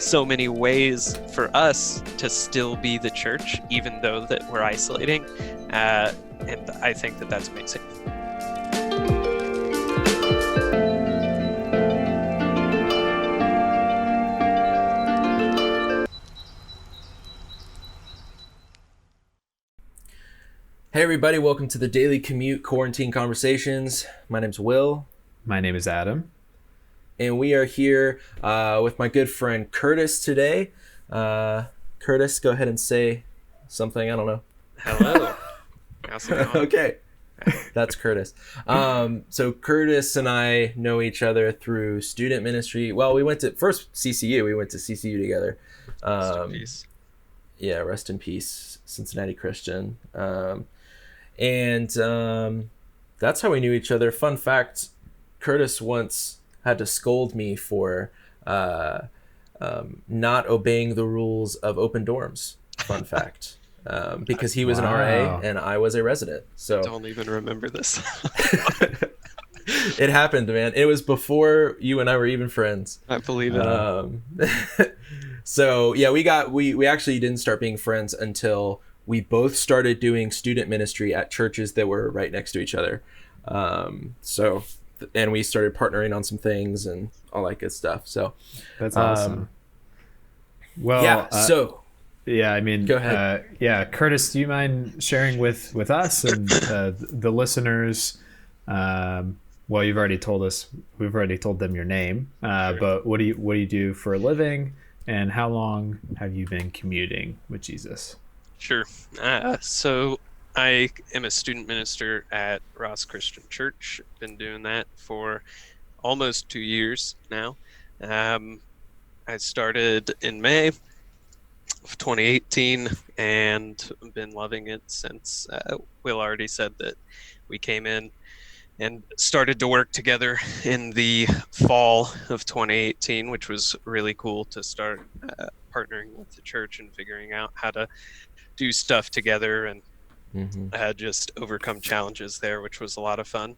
so many ways for us to still be the church, even though that we're isolating. And I think that that's amazing. Hey everybody, welcome to the Daily Commute Quarantine Conversations. My name's Will. My name is Adam. And we are here with my good friend Curtis today. Curtis, go ahead and say something. I don't know. Hello. How's it going? Okay. That's Curtis. So Curtis and I know each other through student ministry. Well, we went to first CCU. We went to CCU together. Rest in peace. Yeah, rest in peace, Cincinnati Christian. And that's how we knew each other. Fun fact, Curtis once had to scold me for not obeying the rules of open dorms. Fun fact. Because he was an RA and I was a resident. So I don't even remember this. It happened, man. It was before you and I were even friends. I believe it. So yeah, we actually didn't start being friends until we both started doing student ministry at churches that were right next to each other. And we started partnering on some things and all that good stuff. So that's awesome. Well, yeah. I mean, go ahead. Curtis, do you mind sharing with us and the listeners? Well, you've already told us. We've already told them your name. Sure. But what do you do for a living, and how long have you been commuting with Jesus? Sure. So I am a student minister at Ross Christian Church. Been doing that for almost 2 years now. I started in May of 2018 and been loving it since. Will already said that we came in and started to work together in the fall of 2018, which was really cool to start partnering with the church and figuring out how to do stuff together and just overcome challenges there, which was a lot of fun.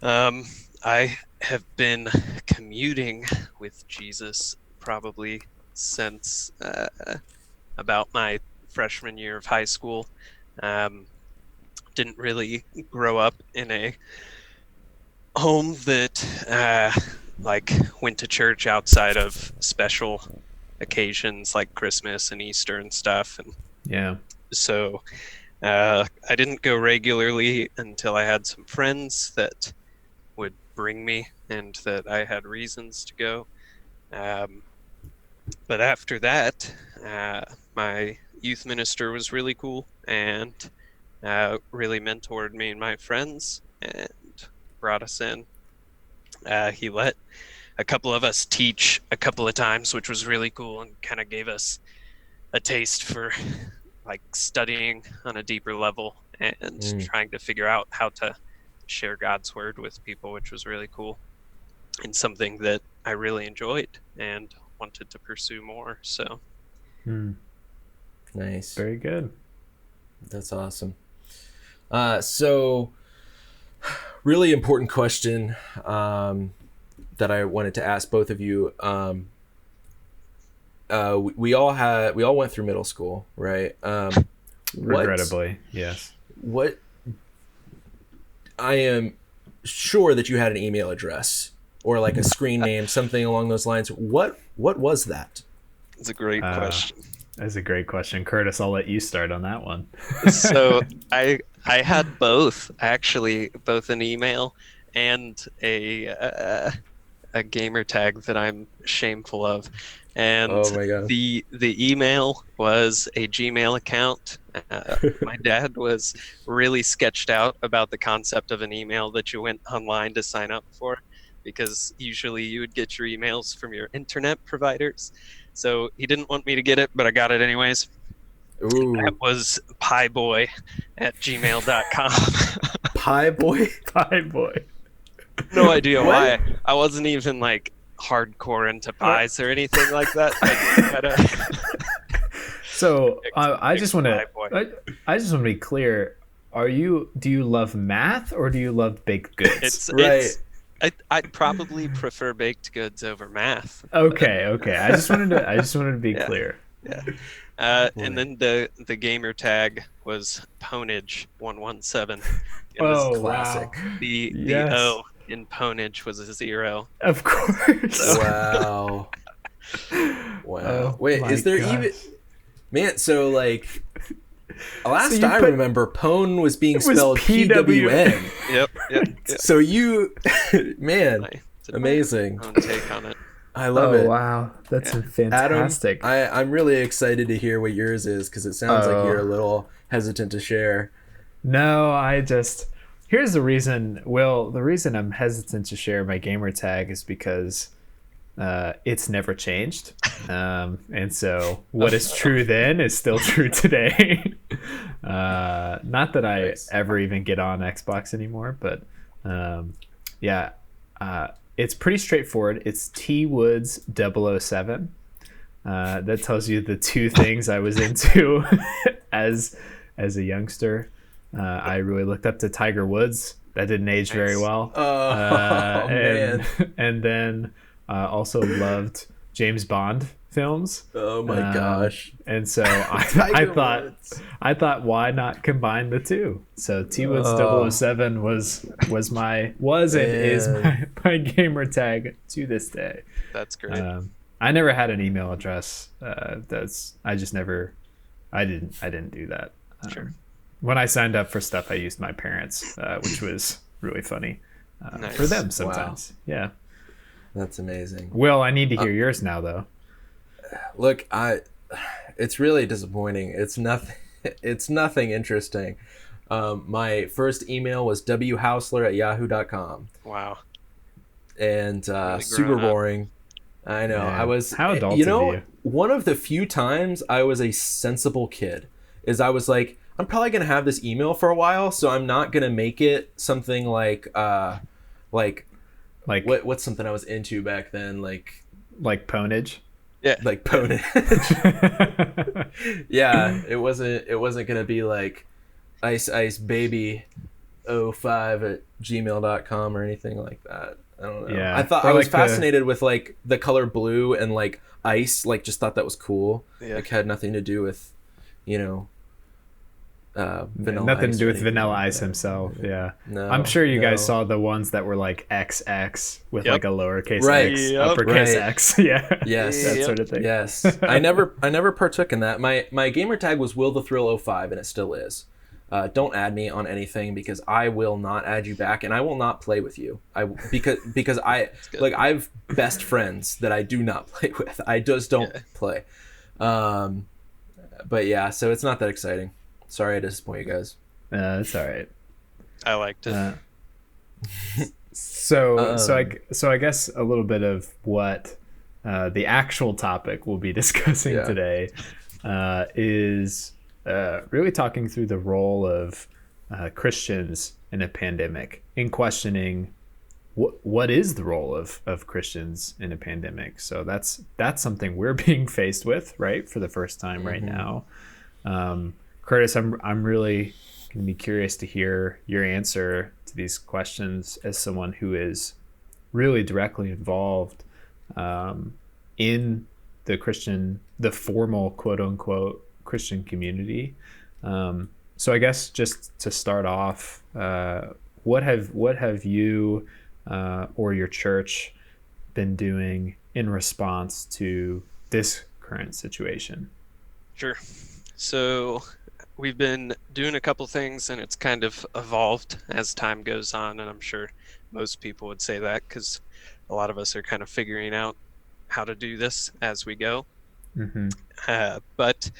I have been commuting with Jesus probably since about my freshman year of high school. Didn't really grow up in a home that went to church outside of special occasions like Christmas and Easter and stuff. And yeah, so I didn't go regularly until I had some friends that would bring me and that I had reasons to go. But after that, my youth minister was really cool and really mentored me and my friends and brought us in. He let a couple of us teach a couple of times, which was really cool and kind of gave us a taste for like studying on a deeper level and trying to figure out how to share God's word with people, which was really cool and something that I really enjoyed and wanted to pursue more. So nice. Very good. That's awesome. So really important question that I wanted to ask both of you. We all went through middle school, right? Regrettably, yes. What I am sure that you had an email address or like a screen name, something along those lines. What was that? It's a great question. That's a great question. Curtis, I'll let you start on that one. So I had both, actually, both an email and a gamer tag that I'm shameful of. And oh my God. The email was a Gmail account. My dad was really sketched out about the concept of an email that you went online to sign up for, because usually you would get your emails from your internet providers. So he didn't want me to get it, but I got it anyways. Ooh. That was pieboy@gmail.com. Pieboy? Pieboy. No idea why. I wasn't even like hardcore into pies or anything like that. So I just want to be clear. Do you love math or do you love baked goods? It's I'd probably prefer baked goods over math. Okay, okay. I just wanted to be Yeah, clear. yeah. And Boy. then the gamer tag was Ponage117. It was Oh wow. Classic. the Yes. O in Ponage was a 0. Of course. So Wow. Wow. Oh Wait, my is there gosh. even man? So like, last you I put- remember, Pone was being It was spelled PW. PWN. yep, yep, yep. So you, man, I did my amazing. own take on it. I love Oh it. wow. That's Yeah. Adam, fantastic. I'm really excited to hear what yours is because it sounds like Oh. you're a little hesitant to share. No, here's the reason. Will, the reason I'm hesitant to share my gamer tag is because it's never changed, and so what is true then is still true today. Not that I Nice. ever even get on Xbox anymore, but yeah, it's pretty straightforward. It's T Woods 007. That tells you the two things I was into as a youngster. I really looked up to Tiger Woods. That didn't age very Nice. well. Oh, And, man. and then also loved James Bond films. Oh my Um, gosh. And so I Tiger thought Woods. why not combine the two? So T Woods Oh. 007 was and is Man. my gamer tag to this day. That's great. I never had an email address. I didn't do that. Sure. When I signed up for stuff, I used my parents, which was really funny Nice. for them sometimes. Yeah. That's amazing. Will, I need to hear yours now, though. Look, it's really disappointing. It's nothing. It's nothing interesting. My first email was whausler@yahoo.com, Wow. and Really super growing up. boring. I know. Man, I was. how adult You of know, you. one of the few times I was a sensible kid is I was like, I'm probably gonna have this email for a while, so I'm not gonna make it something like Like what's something I was into back then, like Ponage. Pony. Yeah, it wasn't gonna be like ice baby 05 at gmail.com or anything like that. I don't know. Yeah. I thought Or I was like the- fascinated with like the color blue and like ice, like just thought that was cool. Yeah. Like had nothing to do with, you know, Vanilla Nothing to Ice do or with anything Vanilla like Ice that. himself. Yeah. No, I'm sure you guys no. saw the ones that were like XX with Yep. like a lowercase Right. x, Yep. uppercase Right. X. Yeah. Yes. That Yep. sort of thing. Yes, I never partook in that. My gamer tag was Will the Thrill 05, and it still is. Don't add me on anything because I will not add you back, and I will not play with you. Because I good. like I've best friends that I do not play with. I just don't Yeah. play. But yeah, so it's not that exciting. Sorry I disappoint you guys. It's all right. I liked it. So I guess a little bit of what the actual topic we'll be discussing Yeah. today is really talking through the role of Christians in a pandemic, in questioning what is the role of Christians in a pandemic. So that's something we're being faced with, right, for the first time right now. Curtis, I'm really going to be curious to hear your answer to these questions as someone who is really directly involved in the formal quote unquote Christian community. So I guess just to start off, what have you or your church been doing in response to this current situation? Sure. So we've been doing a couple things, and it's kind of evolved as time goes on, and I'm sure most people would say that because a lot of us are kind of figuring out how to do this as we go. Mm-hmm. But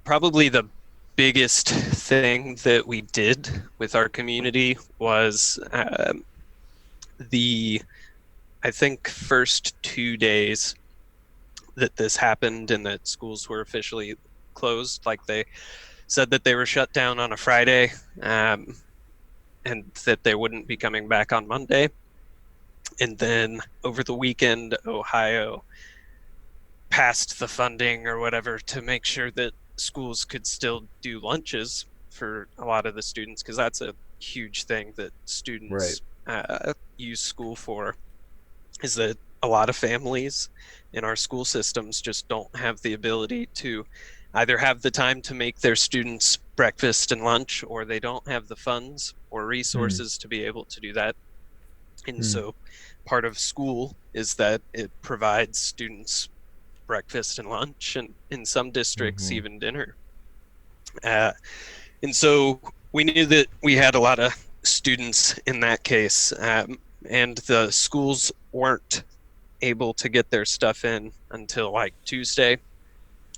probably the biggest thing that we did with our community was I think first 2 days that this happened and that schools were officially closed. Like they said that they were shut down on a Friday, and that they wouldn't be coming back on Monday. And then over the weekend, Ohio passed the funding or whatever to make sure that schools could still do lunches for a lot of the students, because that's a huge thing that students use school for is that a lot of families in our school systems just don't have the ability to either have the time to make their students breakfast and lunch, or they don't have the funds or resources to be able to do that. And so part of school is that it provides students breakfast and lunch, and in some districts, even dinner. And so we knew that we had a lot of students in that case, and the schools weren't able to get their stuff in until like Tuesday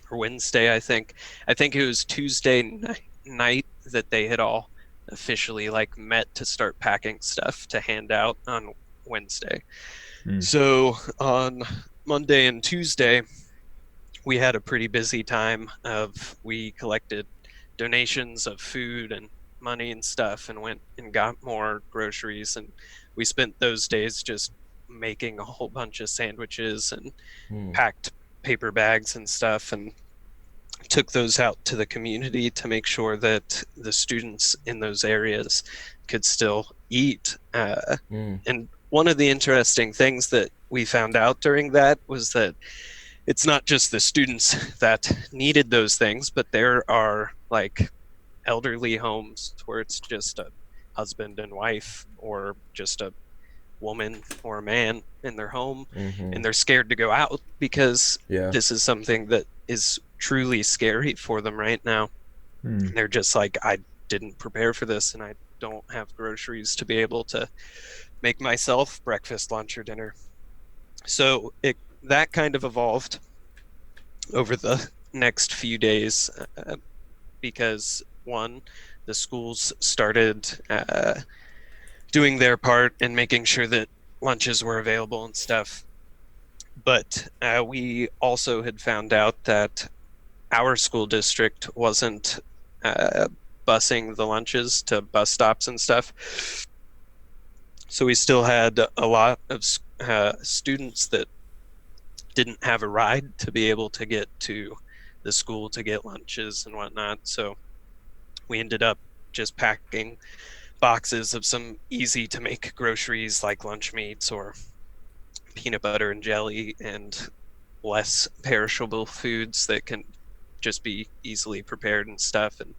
or Wednesday, I think. I think it was Tuesday night that they had all officially like met to start packing stuff to hand out on Wednesday. So on Monday and Tuesday, we had a pretty busy time we collected donations of food and money and stuff and went and got more groceries, and we spent those days just making a whole bunch of sandwiches and packed paper bags and stuff, and took those out to the community to make sure that the students in those areas could still eat. And one of the interesting things that we found out during that was that it's not just the students that needed those things, but there are like elderly homes where it's just a husband and wife, or just a woman or a man in their home, and they're scared to go out because this is something that is truly scary for them right now. They're just like, I didn't prepare for this, and I don't have groceries to be able to make myself breakfast, lunch, or dinner. So that kind of evolved over the next few days, because one, the schools started doing their part and making sure that lunches were available and stuff. But we also had found out that our school district wasn't busing the lunches to bus stops and stuff. So we still had a lot of students that didn't have a ride to be able to get to the school to get lunches and whatnot. So we ended up just packing boxes of some easy to make groceries like lunch meats or peanut butter and jelly, and less perishable foods that can just be easily prepared and stuff. And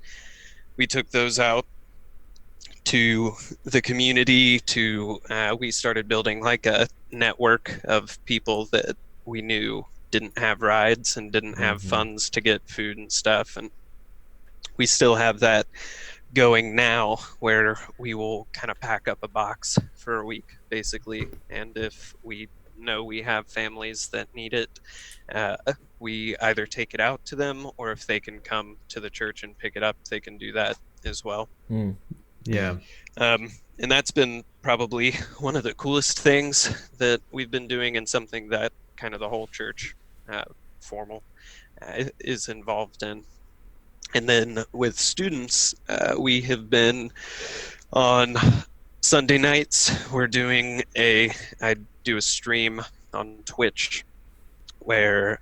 we took those out to the community we started building like a network of people that we knew didn't have rides and didn't have funds to get food and stuff. And we still have that going now, where we will kind of pack up a box for a week basically, and if we know we have families that need it, we either take it out to them, or if they can come to the church and pick it up, they can do that as well. And that's been probably one of the coolest things that we've been doing, and something that kind of the whole church formal is involved in. And then with students, we have been on Sunday nights, I do a stream on Twitch where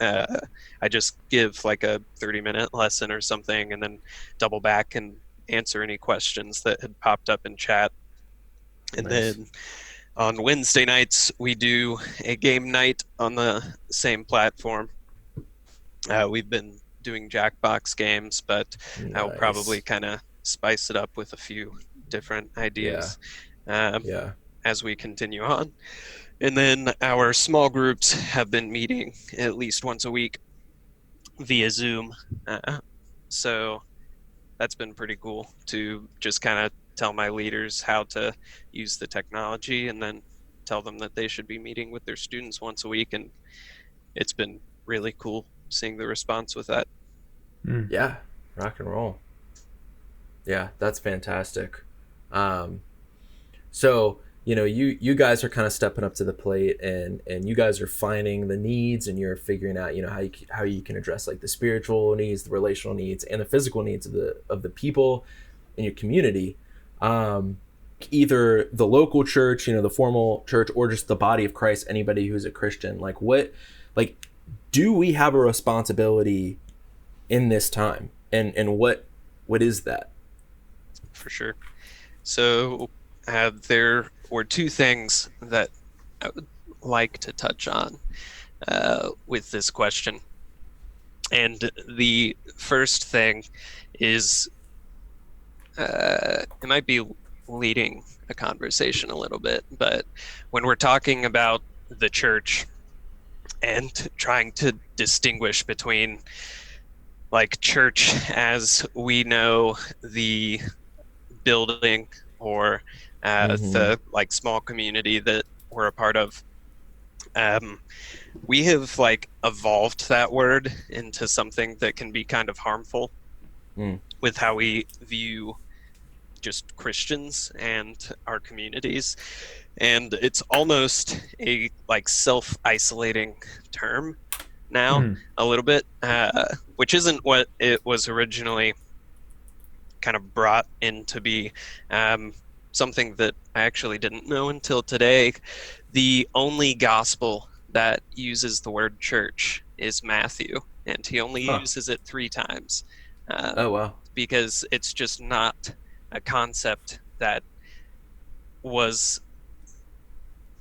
I just give like a 30-minute lesson or something, and then double back and answer any questions that had popped up in chat. And then on Wednesday nights, we do a game night on the same platform. We've been doing Jackbox games, but I'll probably kind of spice it up with a few different ideas as we continue on. And then our small groups have been meeting at least once a week via Zoom. So that's been pretty cool to just kind of tell my leaders how to use the technology, and then tell them that they should be meeting with their students once a week. And it's been really cool seeing the response with that. Yeah, rock and roll. Yeah, that's fantastic. So you guys are kind of stepping up to the plate, and you guys are finding the needs, and you're figuring out how you can address like the spiritual needs, the relational needs, and the physical needs of the people in your community. Either the local church, the formal church, or just the body of Christ, anybody who's a Christian. Do we have a responsibility in this time, and what is that? For sure. So there were two things that I would like to touch on with this question. And the first thing is it might be leading a conversation a little bit, but when we're talking about the church and trying to distinguish between like church as we know the building or the like small community that we're a part of, we have like evolved that word into something that can be kind of harmful with how we view just Christians and our communities. And it's almost a like self-isolating term now, a little bit, which isn't what it was originally kind of brought in to be. Something that I actually didn't know until today. The only gospel that uses the word church is Matthew, and he only uses it 3 times. Oh, wow. Because it's just not a concept that was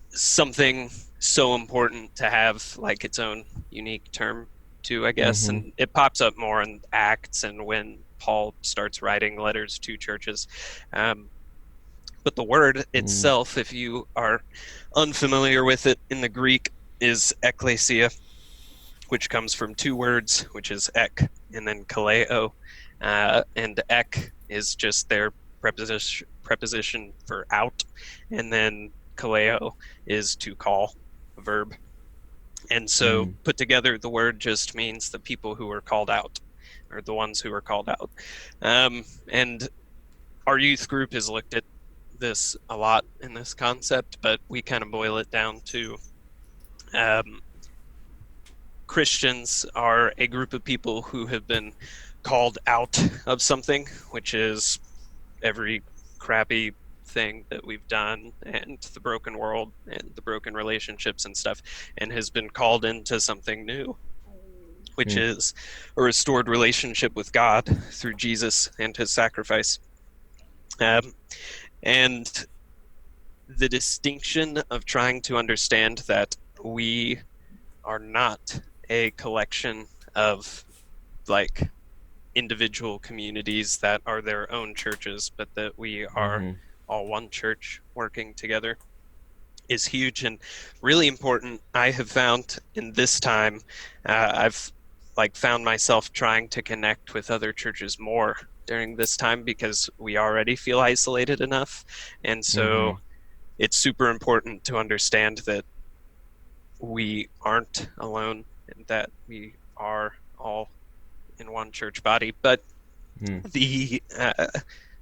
something so important to have like its own unique term to, I guess. And it pops up more in Acts and when Paul starts writing letters to churches. But the word itself, if you are unfamiliar with it in the Greek, is ekklesia, which comes from 2 words, which is ek and then kaleo. And ek is just their preposition for out, and then kaleo is to call, a verb. And so put together, the word just means the people who are called out, or the ones who are called out. And our youth group has looked at this a lot in this concept, but we kind of boil it down to Christians are a group of people who have been called out of something, which is every crappy thing that we've done and the broken world and the broken relationships and stuff, and has been called into something new, which is a restored relationship with God through Jesus and his sacrifice. And the distinction of trying to understand that we are not a collection of like individual communities that are their own churches, but that we are all one church working together is huge and really important. I have found in this time, I've like found myself trying to connect with other churches more during this time because we already feel isolated enough. And so it's super important to understand that we aren't alone and that we are all in one church body. But the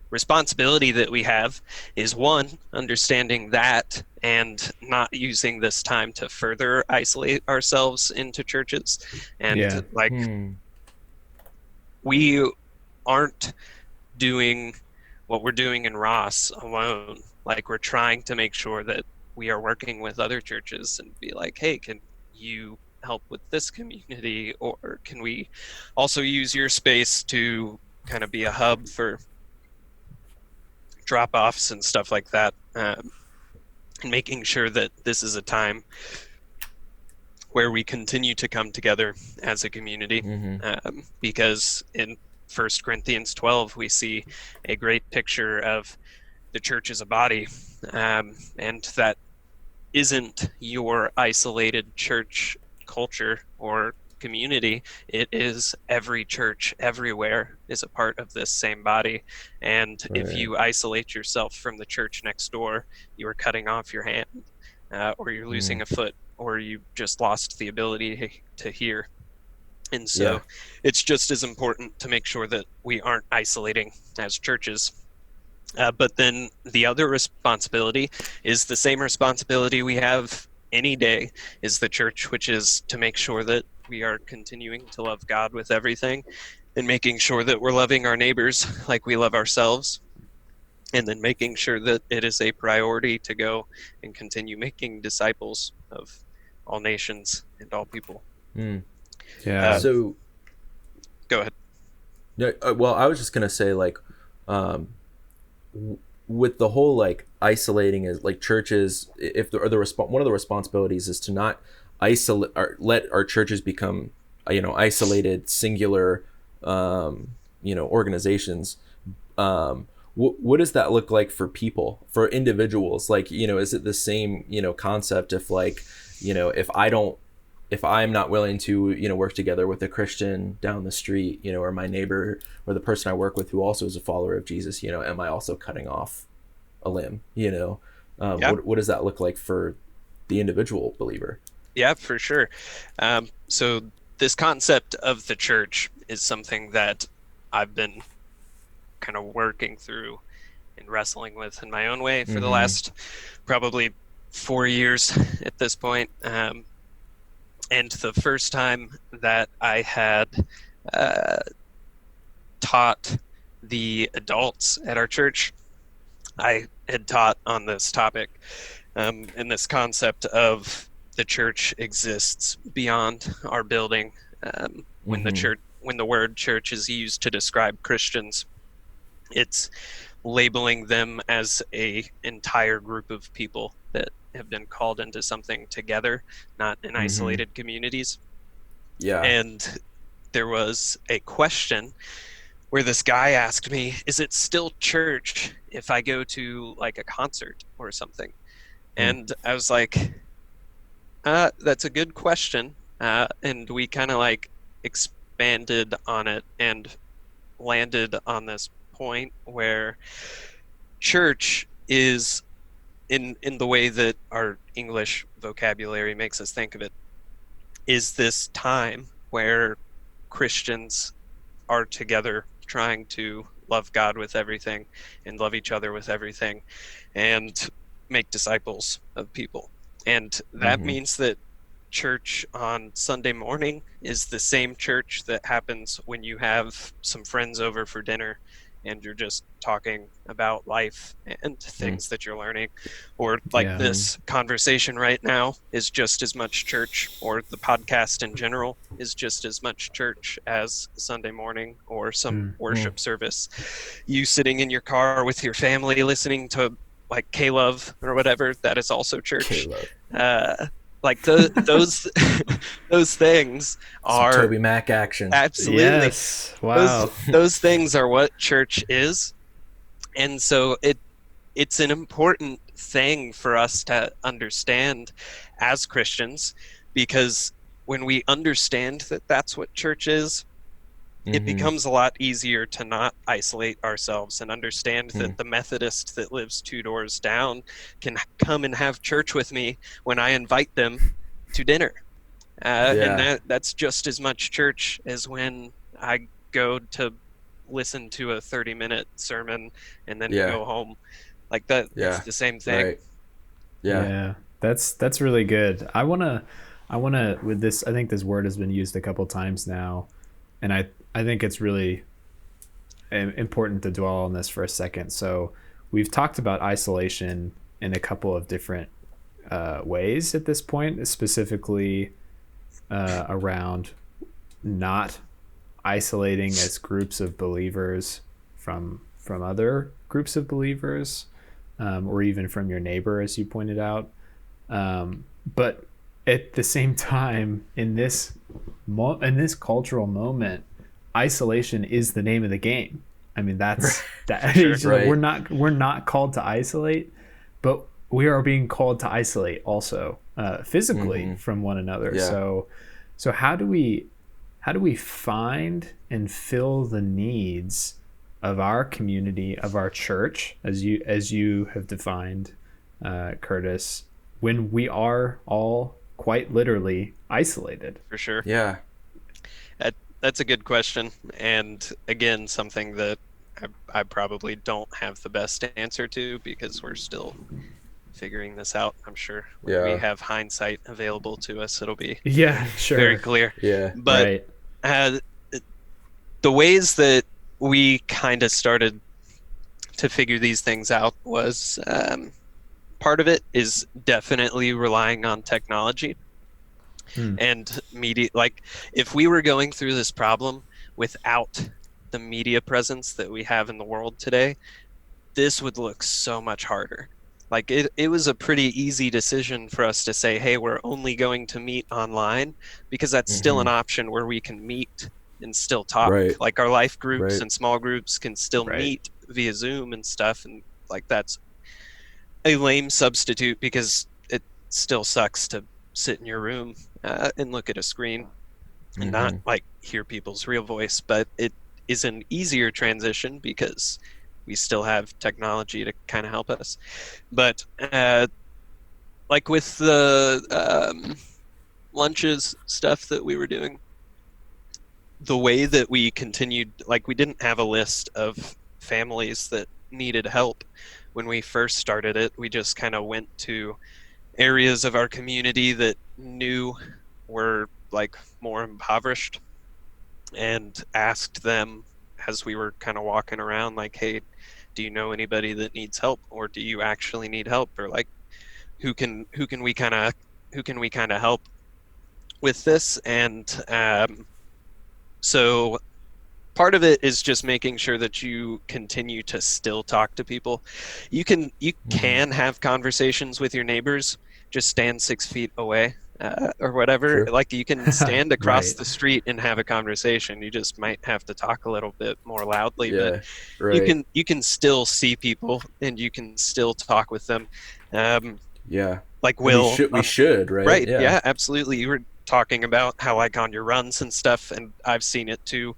responsibility that we have is, one, understanding that and not using this time to further isolate ourselves into churches. And we aren't doing what we're doing in Ross alone. Like, we're trying to make sure that we are working with other churches and be like, hey, can you help with this community? Or can we also use your space to kind of be a hub for drop-offs and stuff like that? And making sure that this is a time where we continue to come together as a community. Because in 1 Corinthians 12, we see a great picture of the church as a body, and that isn't your isolated church culture or community. It is every church everywhere is a part of this same body. And if you isolate yourself from the church next door, you are cutting off your hand, or you're losing a foot, or you just lost the ability to hear. And so it's just as important to make sure that we aren't isolating as churches. But then the other responsibility is the same responsibility we have any day is the church, which is to make sure that we are continuing to love God with everything and making sure that we're loving our neighbors like we love ourselves, and then making sure that it is a priority to go and continue making disciples of all nations and all people. So go ahead. Well, I was just gonna say, like, with the whole like isolating is like churches, if one of the responsibilities is to not isolate or let our churches become isolated singular organizations. What does that look like for people, for individuals? Like, is it the same concept if like if I'm not willing to work together with a Christian down the street, or my neighbor or the person I work with who also is a follower of Jesus, am I also cutting off a limb? Yeah. What does that look like for the individual believer? Yeah, for sure. So this concept of the church is something that I've been kind of working through and wrestling with in my own way for the last probably 4 years at this point. And the first time that I had taught the adults at our church, I had taught on this topic, and this concept of the church exists beyond our building. When the word church is used to describe Christians, it's labeling them as a entire group of people that have been called into something together, not in isolated communities. Yeah. And there was a question where this guy asked me, is it still church if I go to like a concert or something? And I was like, that's a good question. And we kind of like expanded on it and landed on this point where church is, in the way that our English vocabulary makes us think of it, is this time where Christians are together trying to love God with everything and love each other with everything and make disciples of people. And that means that church on Sunday morning is the same church that happens when you have some friends over for dinner and you're just talking about life and things that you're learning, or like this conversation right now is just as much church, or the podcast in general is just as much church as Sunday morning or some worship service. You sitting in your car with your family listening to like K-Love or whatever, that is also church. K-Love. Like those those things are some Toby Mac action. Absolutely. Yes. Wow. Those things are what church is. And so it's an important thing for us to understand as Christians, because when we understand that that's what church is, it becomes a lot easier to not isolate ourselves and understand that the Methodist that lives 2 doors down can come and have church with me when I invite them to dinner. And that's just as much church as when I go to listen to a 30-minute sermon and then go home. Like that, it's the same thing. Right. Yeah. That's really good. I wanna with this, I think this word has been used a couple times now, and I think it's really important to dwell on this for a second. So we've talked about isolation in a couple of different ways at this point, specifically around not isolating as groups of believers from other groups of believers, or even from your neighbor, as you pointed out. But at the same time, in this cultural moment, isolation is the name of the game. I mean, that's that. Right. We're not called to isolate, but we are being called to isolate also physically from one another. Yeah. So how do we find and fill the needs of our community, of our church, as you have defined, Curtis, when we are all quite literally isolated? For sure. Yeah. That's a good question. And again, something that I probably don't have the best answer to, because we're still figuring this out. I'm sure when we have hindsight available to us, it'll be very clear. Yeah. But the ways that we kind of started to figure these things out was, part of it is definitely relying on technology and media. Like, if we were going through this problem without the media presence that we have in the world today, this would look so much harder. Like it was a pretty easy decision for us to say, hey, we're only going to meet online, because that's still an option where we can meet and still talk. Right. Like our life groups Right. and small groups can still Right. meet via Zoom and stuff. And like that's a lame substitute, because it still sucks to sit in your room and look at a screen and not like hear people's real voice. But it is an easier transition because we still have technology to kind of help us. But like with the lunches stuff that we were doing, the way that we continued, like we didn't have a list of families that needed help when we first started it. We just kind of went to areas of our community that knew were like more impoverished and asked them as we were kind of walking around, like, hey, do you know anybody that needs help, or do you actually need help, or like who can we kind of help with this? And so part of it is just making sure that you continue to still talk to people. You can have conversations with your neighbors, just stand 6 feet away or whatever. Sure. Like you can stand across Right. the street and have a conversation. You just might have to talk a little bit more loudly, Yeah. but Right. you can still see people and you can still talk with them. Yeah. Like And Will, we should, right? right? Yeah, absolutely. You were talking about how like on your runs and stuff, and I've seen it too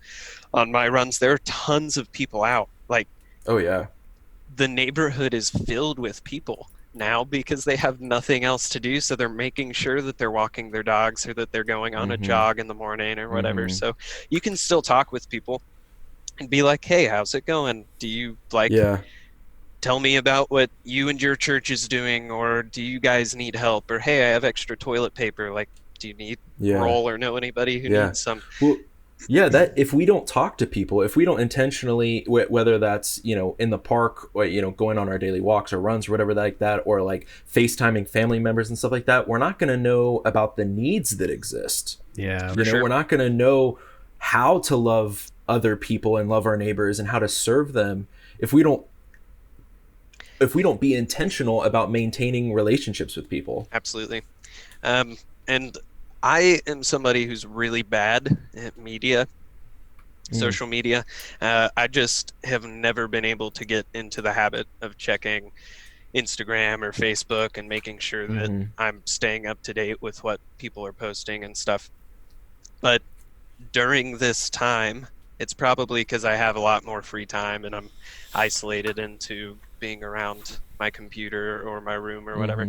on my runs. There are tons of people out. Like Oh yeah. the neighborhood is filled with people now because they have nothing else to do, so they're making sure that they're walking their dogs or that they're going on a jog in the morning or whatever. So you can still talk with people and be like, hey, how's it going? Do you like Yeah. tell me about what you and your church is doing, or do you guys need help, or hey, I have extra toilet paper, like do you need Yeah. roll or know anybody who Yeah. needs some? Well, yeah, that if we don't talk to people, if we don't intentionally, whether that's, you know, in the park or, you know, going on our daily walks or runs or whatever like that, or like FaceTiming family members and stuff like that, we're not going to know about the needs that exist. Yeah. You know, sure. we're not going to know how to love other people and love our neighbors and how to serve them if we don't be intentional about maintaining relationships with people. Absolutely. And I am somebody who's really bad at media, social media. I just have never been able to get into the habit of checking Instagram or Facebook and making sure that I'm staying up to date with what people are posting and stuff. But during this time, it's probably because I have a lot more free time and I'm isolated into being around my computer or my room or whatever.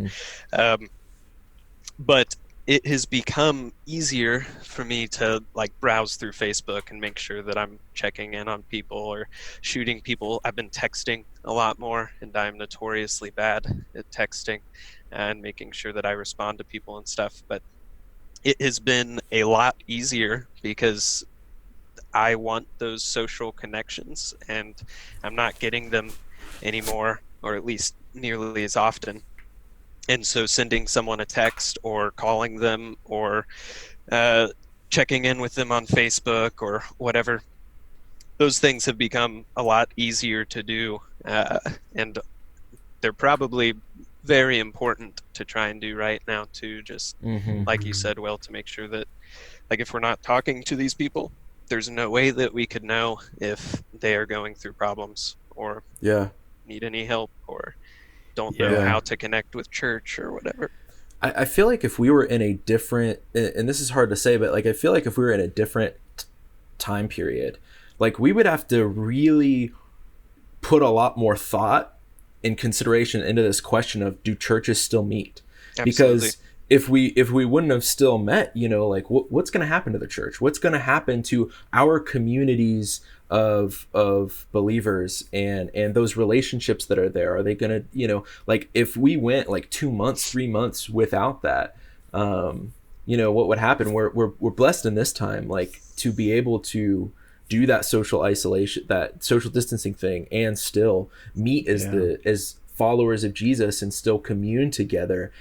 But it has become easier for me to like browse through Facebook and make sure that I'm checking in on people or shooting people. I've been texting a lot more, and I'm notoriously bad at texting and making sure that I respond to people and stuff. But it has been a lot easier because I want those social connections, and I'm not getting them anymore, or at least nearly as often. And so sending someone a text or calling them or checking in with them on Facebook or whatever, those things have become a lot easier to do. And they're probably very important to try and do right now too, just like you said, Will, to make sure that like if we're not talking to these people, there's no way that we could know if they are going through problems or need any help or don't know how to connect with church or whatever. I feel like if we were in a different, and this is hard to say, but like I feel like if we were in a different time period, like we would have to really put a lot more thought and consideration into this question of, do churches still meet? Absolutely. Because if we wouldn't have still met, you know, like what's going to happen to the church? What's going to happen to our communities of believers and those relationships that are there? Are they going to, you know, like if we went like 2 months, 3 months without that, you know, what would happen? We're blessed in this time, like to be able to do that social isolation, that social distancing thing, and still meet as followers of Jesus and still commune together.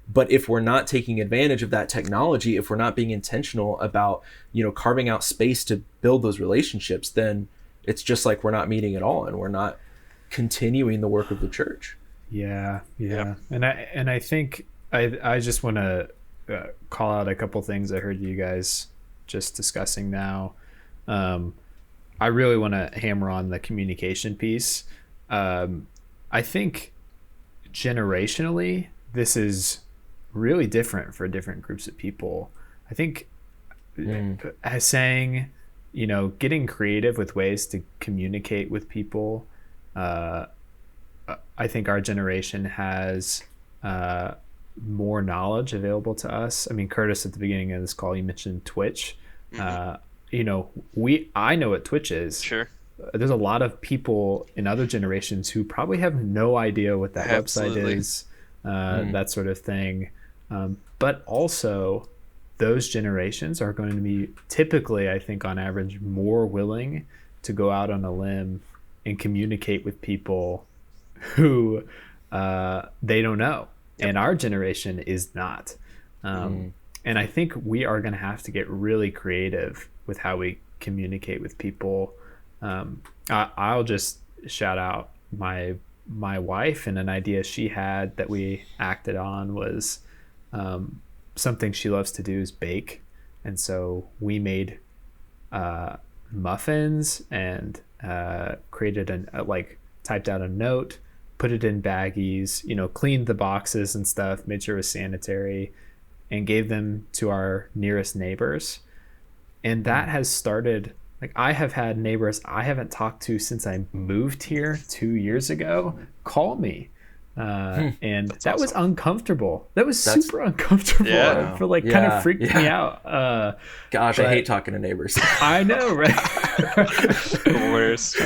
But if we're not taking advantage of that technology, if we're not being intentional about, you know, carving out space to build those relationships, then it's just like we're not meeting at all, and we're not continuing the work of the church. Yeah. Yep. And I think I just want to call out a couple things I heard you guys just discussing now. I really want to hammer on the communication piece. I think generationally, this is really different for different groups of people. I think as saying, getting creative with ways to communicate with people. I think our generation has more knowledge available to us. I mean, Curtis, at the beginning of this call, you mentioned Twitch. I know what Twitch is. Sure. There's a lot of people in other generations who probably have no idea what that Absolutely. website is, that sort of thing. But also, those generations are going to be typically, I think, on average, more willing to go out on a limb and communicate with people who they don't know. Yep. And our generation is not. And I think we are going to have to get really creative with how we communicate with people. I'll just shout out my wife, and an idea she had that we acted on was something she loves to do is bake. And so we made muffins and created typed out a note, put it in baggies, cleaned the boxes and stuff, made sure it was sanitary, and gave them to our nearest neighbors. And that has started, I have had neighbors I haven't talked to since I moved here 2 years ago call me. And that was uncomfortable. That was super uncomfortable. Yeah. For kind of freaked me out. Gosh, I hate talking to neighbors. I know, right? The worst.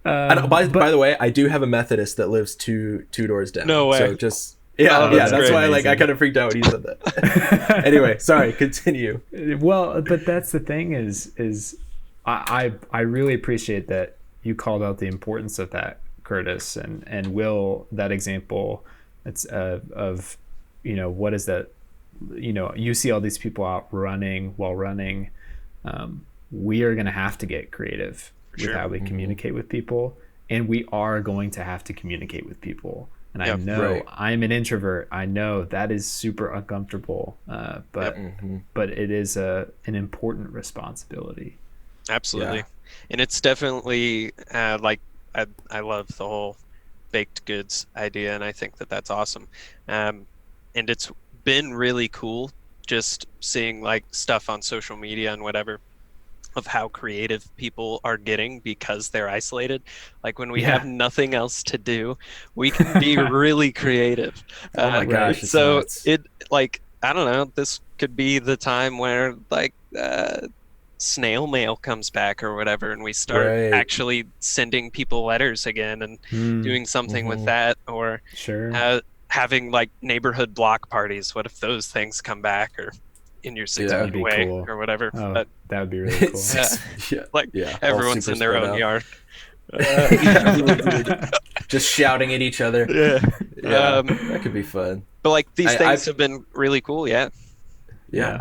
By the way, I do have a Methodist that lives two doors down. No way. So just that's that's great. why I kind of freaked out when you said that. Anyway, sorry, continue. Well, but that's the thing is I really appreciate that you called out the importance of that, Curtis, and Will, that example. It's of what is that? You see all these people out running while running. We are going to have to get creative with how we communicate with people, and we are going to have to communicate with people. And I know I'm an introvert. I know that is super uncomfortable, but it is an important responsibility. Absolutely. Yeah. And it's definitely I love the whole baked goods idea, and I think that that's awesome. And it's been really cool just seeing stuff on social media and whatever of how creative people are getting because they're isolated. When we have nothing else to do, we can be really creative. Oh my gosh. So nuts. it I don't know, this could be the time where snail mail comes back or whatever, and we start actually sending people letters again and doing something with that, or having neighborhood block parties. What if those things come back, or in your 6 feet away or whatever? But that would be really cool. Everyone's in their own yard. Just shouting at each other. That could be fun. But these things have been really cool. Yeah,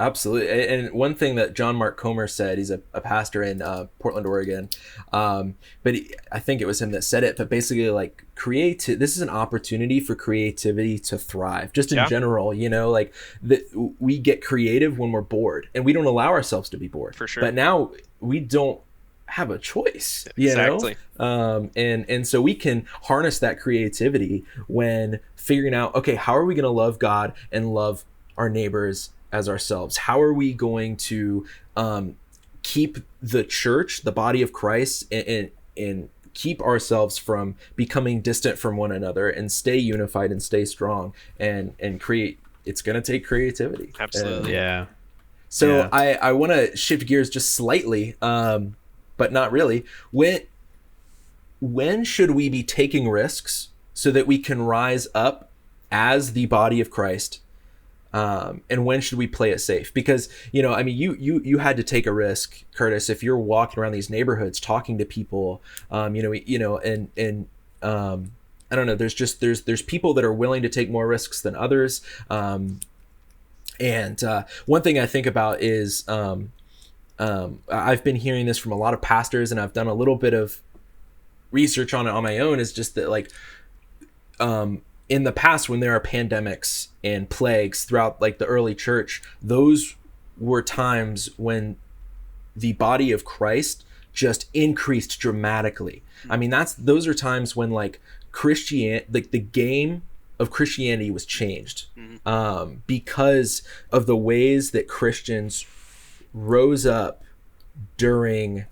absolutely. And one thing that John Mark Comer said, he's a pastor in Portland, Oregon, but I think it was him that said it, but basically this is an opportunity for creativity to thrive, just in general, we get creative when we're bored, and we don't allow ourselves to be bored. For sure. But now we don't have a choice, Exactly. And so we can harness that creativity when figuring out, okay, how are we going to love God and love our neighbors as ourselves? How are we going to keep the church, the body of Christ, and keep ourselves from becoming distant from one another, and stay unified and stay strong and create? It's going to take creativity. Absolutely. So I want to shift gears just slightly, but not really. When should we be taking risks so that we can rise up as the body of Christ? And when should we play it safe? Because, you had to take a risk, Curtis, if you're walking around these neighborhoods talking to people, I don't know, there's people that are willing to take more risks than others. And one thing I think about is, I've been hearing this from a lot of pastors, and I've done a little bit of research on it on my own is just that like in the past, when there are pandemics and plagues throughout like the early church, those were times when the body of Christ just increased dramatically. I mean, those are times when like like the game of Christianity was changed because of the ways that Christians rose up during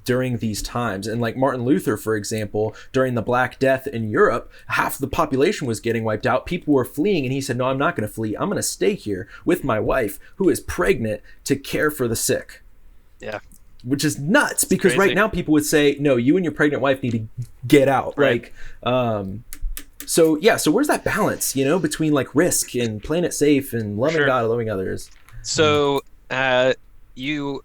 these times. And like Martin Luther, for example, during the Black Death in Europe, half the population was getting wiped out. People were fleeing, and he said, no, I'm not going to flee. I'm going to stay here with my wife, who is pregnant, to care for the sick. Yeah. Which is nuts, because crazy. right now people would say, no, you and your pregnant wife need to get out. Right. Like, so where's that balance, between like risk and playing it safe and loving Sure. God and loving others? So you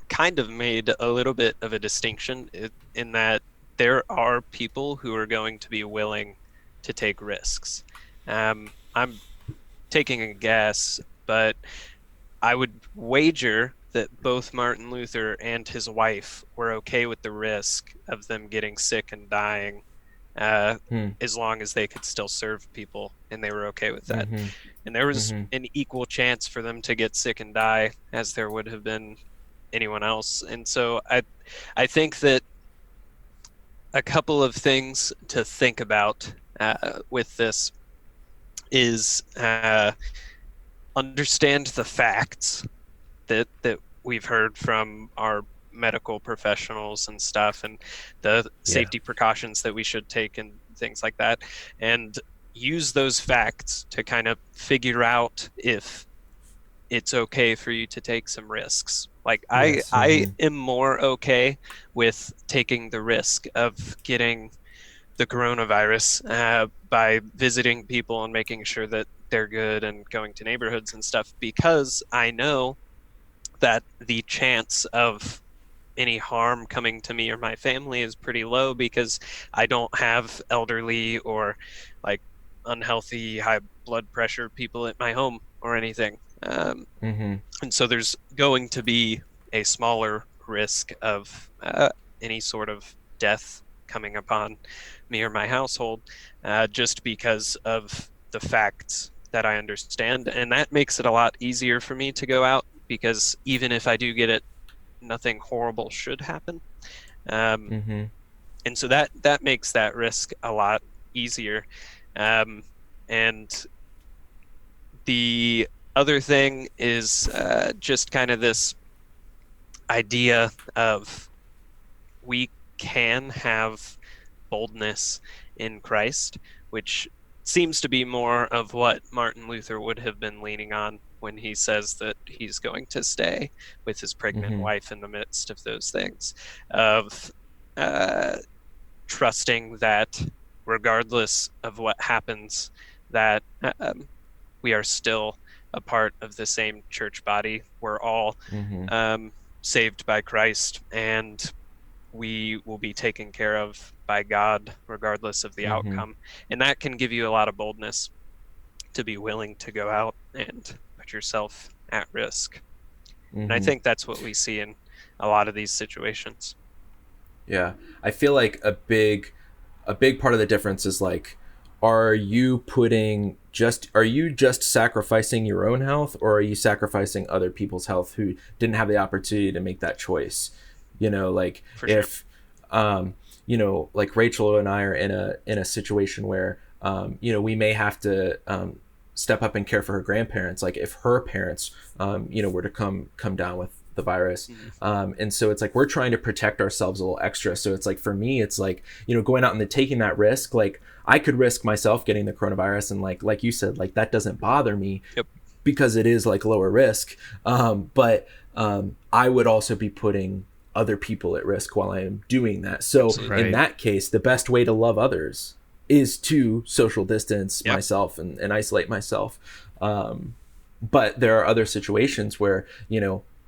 kind of made a little bit of a distinction in that there are people who are going to be willing to take risks. I'm taking a guess, but I would wager that both Martin Luther and his wife were okay with the risk of them getting sick and dying, as long as they could still serve people, and they were okay with that. And there was an equal chance for them to get sick and die as there would have been anyone else. And so I think that a couple of things to think about with this is understand the facts that we've heard from our medical professionals and stuff, and the safety precautions that we should take and things like that, and use those facts to kind of figure out if it's okay for you to take some risks. Like I am more okay with taking the risk of getting the coronavirus by visiting people and making sure that they're good and going to neighborhoods and stuff, because I know that the chance of any harm coming to me or my family is pretty low, because I don't have elderly or like unhealthy high blood pressure people at my home or anything. And so there's going to be a smaller risk of any sort of death coming upon me or my household, just because of the facts that I understand. And that makes it a lot easier for me to go out, because even if I do get it, nothing horrible should happen. And so that makes that risk a lot easier. And the other thing is just kind of this idea of we can have boldness in Christ, which seems to be more of what Martin Luther would have been leaning on when he says that he's going to stay with his pregnant wife in the midst of those things, of trusting that regardless of what happens, that we are still a part of the same church body. We're all saved by Christ, and we will be taken care of by God regardless of the outcome. And that can give you a lot of boldness to be willing to go out and put yourself at risk. And I think that's what we see in a lot of these situations. Yeah, I feel like a big part of the difference is like, are you just sacrificing your own health, or are you sacrificing other people's health who didn't have the opportunity to make that choice? Like For sure. if like Rachel and I are in a situation where we may have to step up and care for her grandparents, like if her parents were to come down with the virus. And so it's like we're trying to protect ourselves a little extra. So it's like, for me, it's like, going out and taking that risk. Like I could risk myself getting the coronavirus, and like you said, like that doesn't bother me. Yep. Because it is like lower risk. But I would also be putting other people at risk while I am doing that. So in that case, the best way to love others is to social distance myself and isolate myself. But there are other situations where,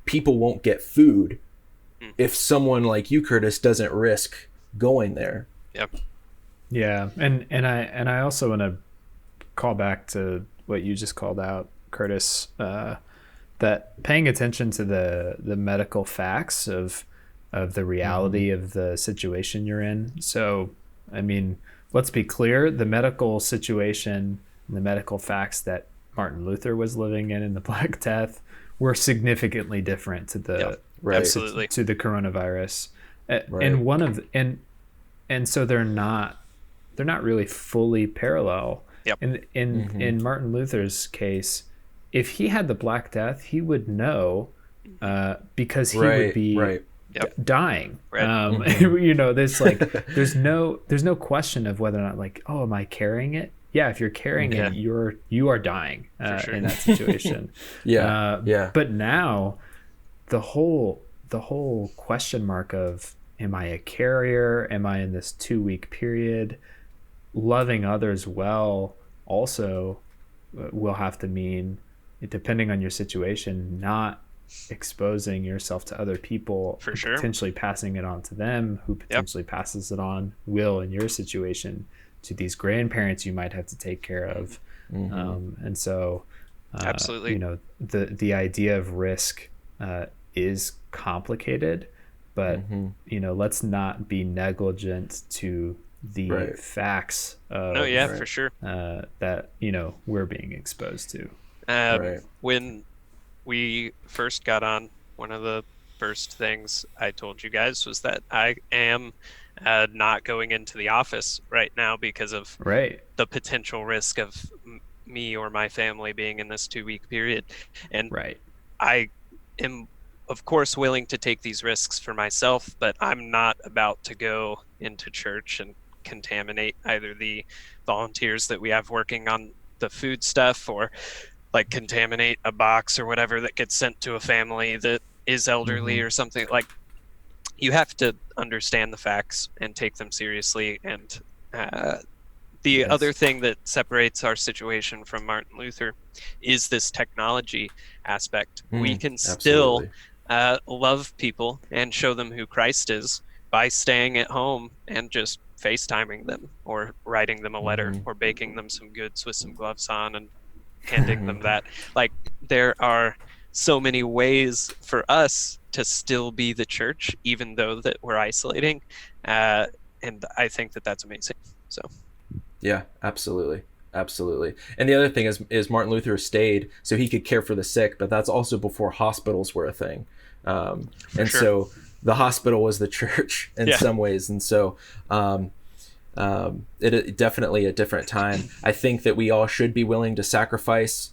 people won't get food if someone like you, Curtis, doesn't risk going there. Yep. Yeah. And I also want to call back to what you just called out, Curtis, that paying attention to the medical facts of the reality of the situation you're in. So, I mean, let's be clear, the medical situation, the medical facts that Martin Luther was living in the Black Death were significantly different to the Right. Absolutely. to the coronavirus. Right. And one of and so they're not really fully parallel. Yep. In Martin Luther's case, if he had the Black Death, he would know because he would be right. dying. Right. You know, there's no question of whether or not, like, oh, am I carrying it? Yeah, if you're carrying it, you are dying sure. in that situation. Yeah. But now the whole question mark of, am I a carrier? Am I in this 2-week period? Loving others well also will have to mean, depending on your situation, not exposing yourself to other people, For sure. potentially passing it on to them, who potentially passes it on, will, in your situation, to these grandparents you might have to take care of. And so Absolutely. you know, the idea of risk is complicated, but you know, let's not be negligent to the facts of For sure. that, you know, we're being exposed to. When we first got on, one of the first things I told you guys was that I am not going into the office right now because of the potential risk of me or my family being in this 2-week period. And I am, of course, willing to take these risks for myself, but I'm not about to go into church and contaminate either the volunteers that we have working on the food stuff, or like contaminate a box or whatever that gets sent to a family that is elderly or something. Like, you have to understand the facts and take them seriously. And the other thing that separates our situation from Martin Luther is this technology aspect. We can still love people and show them who Christ is by staying at home and just FaceTiming them, or writing them a letter, or baking them some goods with some gloves on and handing them that. Like, there are so many ways for us to still be the church, even though that we're isolating. And I think that that's amazing. So yeah, absolutely. And the other thing is Martin Luther stayed so he could care for the sick, but that's also before hospitals were a thing. So the hospital was the church in some ways. And so it definitely a different time. I think that we all should be willing to sacrifice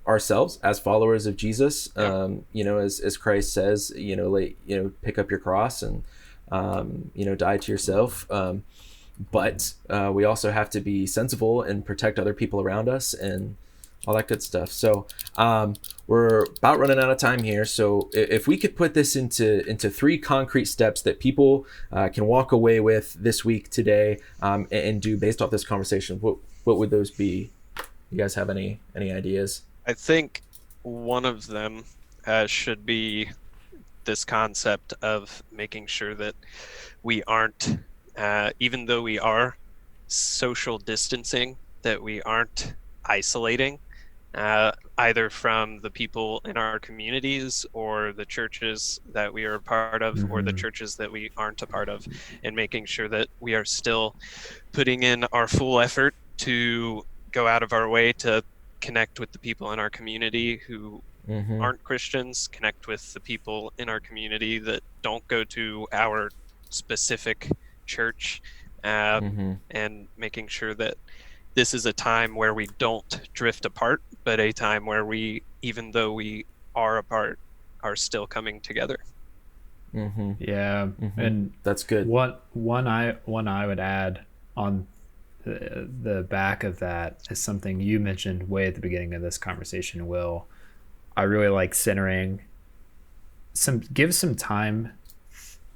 ourselves as followers of Jesus. You know, as Christ says, you know, pick up your cross and, you know, die to yourself. But we also have to be sensible and protect other people around us and all that good stuff. So we're about running out of time here. So if we could put this into 3 concrete steps that people can walk away with this week, today, and do based off this conversation, what would those be? You guys have any ideas? I think one of them should be this concept of making sure that we aren't, even though we are social distancing, that we aren't isolating either from the people in our communities or the churches that we are a part of, or the churches that we aren't a part of, and making sure that we are still putting in our full effort to go out of our way to connect with the people in our community who aren't Christians, connect with the people in our community that don't go to our specific church, and making sure that this is a time where we don't drift apart, but a time where we, even though we are apart, are still coming together. And that's good. One I would add on the back of that is something you mentioned way at the beginning of this conversation, Will. I really like centering give some time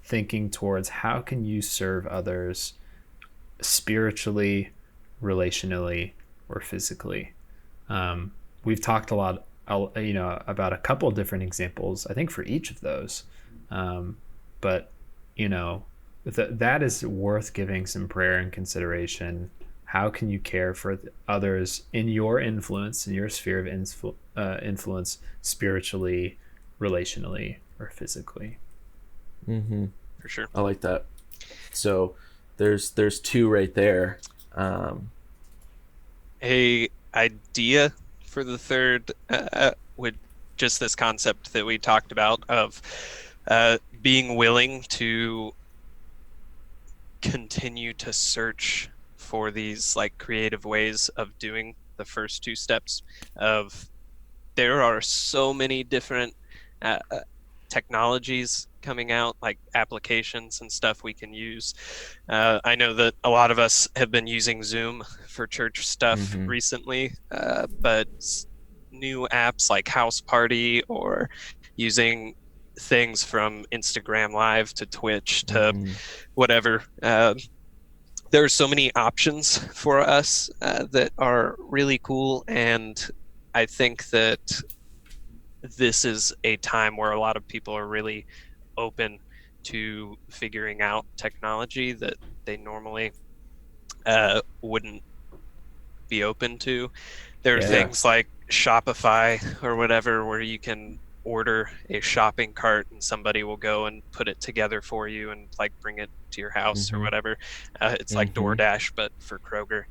thinking towards how can you serve others spiritually, relationally, or physically. We've talked a lot, you know, about a couple of different examples, I think, for each of those. But, you know, that is worth giving some prayer and consideration. How can you care for others in your influence, in your sphere of influence, spiritually, relationally, or physically? for sure. I like that. So there's two right there. A idea for the third would just this concept that we talked about of being willing to continue to search for these like creative ways of doing the first two steps. Of there are so many different technologies coming out, like applications and stuff we can use. I know that a lot of us have been using Zoom for church stuff recently, but new apps like House Party or using things from Instagram Live to Twitch to whatever. There are so many options for us that are really cool, and I think that this is a time where a lot of people are really open to figuring out technology that they normally wouldn't be open to. There are things like Shopify or whatever where you can order a shopping cart and somebody will go and put it together for you and like bring it to your house or whatever. It's like DoorDash but for Kroger.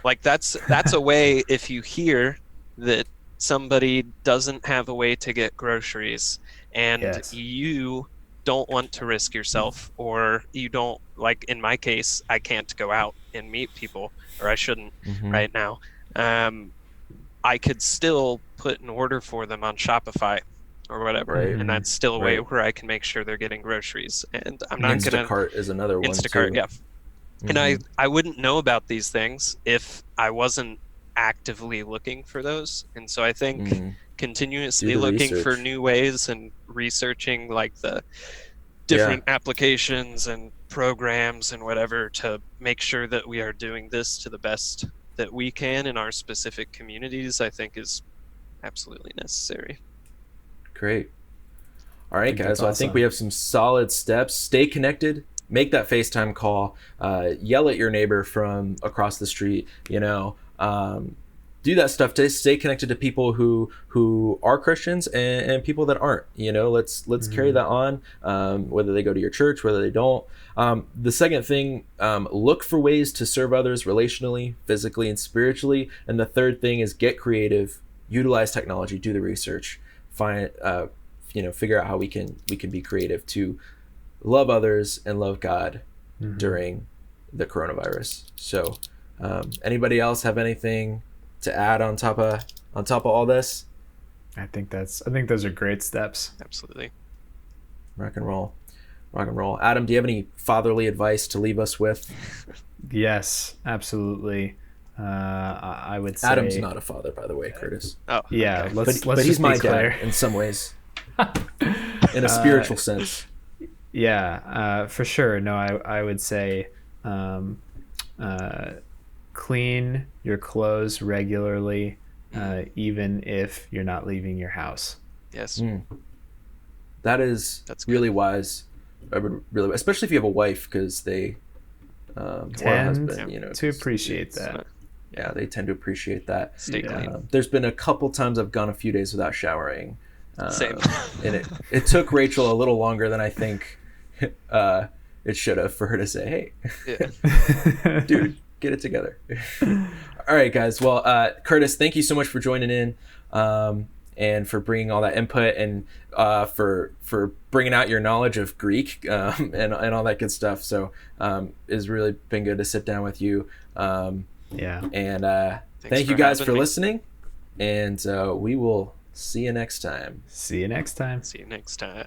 Like that's a way, if you hear that somebody doesn't have a way to get groceries and you don't want to risk yourself, or you don't, like in my case, I can't go out and meet people, or I shouldn't right now. I could still put an order for them on Shopify or whatever, and that's still a way where I can make sure they're getting groceries. And I'm not gonna. Instacart is another one. Instacart, too. And I wouldn't know about these things if I wasn't actively looking for those. And so I think continuously looking for new ways and researching like the different applications and programs and whatever to make sure that we are doing this to the best that we can in our specific communities, I think is absolutely necessary. Great. All right, guys. Well, I think we have some solid steps. Stay connected. Make that FaceTime call. Yell at your neighbor from across the street. Do that stuff to stay connected to people who are Christians and people that aren't. Let's carry that on, whether they go to your church, whether they don't. The second thing, look for ways to serve others relationally, physically, and spiritually. And the third thing is get creative, utilize technology, do the research, find figure out how we can be creative to love others and love God during the coronavirus. So, anybody else have anything to add on top of all this? I think those are great steps. Absolutely. Rock and roll. Adam, do you have any fatherly advice to leave us with? Yes, absolutely. I would say Adam's not a father, by the way, Curtis. Oh, yeah. okay. Let's But he's just my be clear. dad in some ways, in a spiritual sense. Yeah, for sure. No, I would say clean your clothes regularly, even if you're not leaving your house. Yes. That's really wise. I would really, especially if you have a wife, because they tend to appreciate that. Yeah, they tend to appreciate that. Stay clean. There's been a couple times I've gone a few days without showering. Same. And it took Rachel a little longer than I think it should have for her to say, hey, dude, get it together. All right, guys. Well, Curtis, thank you so much for joining in and for bringing all that input and for bringing out your knowledge of Greek and all that good stuff. So it's really been good to sit down with you. And thank you guys for listening. And we will see you next time. See you next time. See you next time.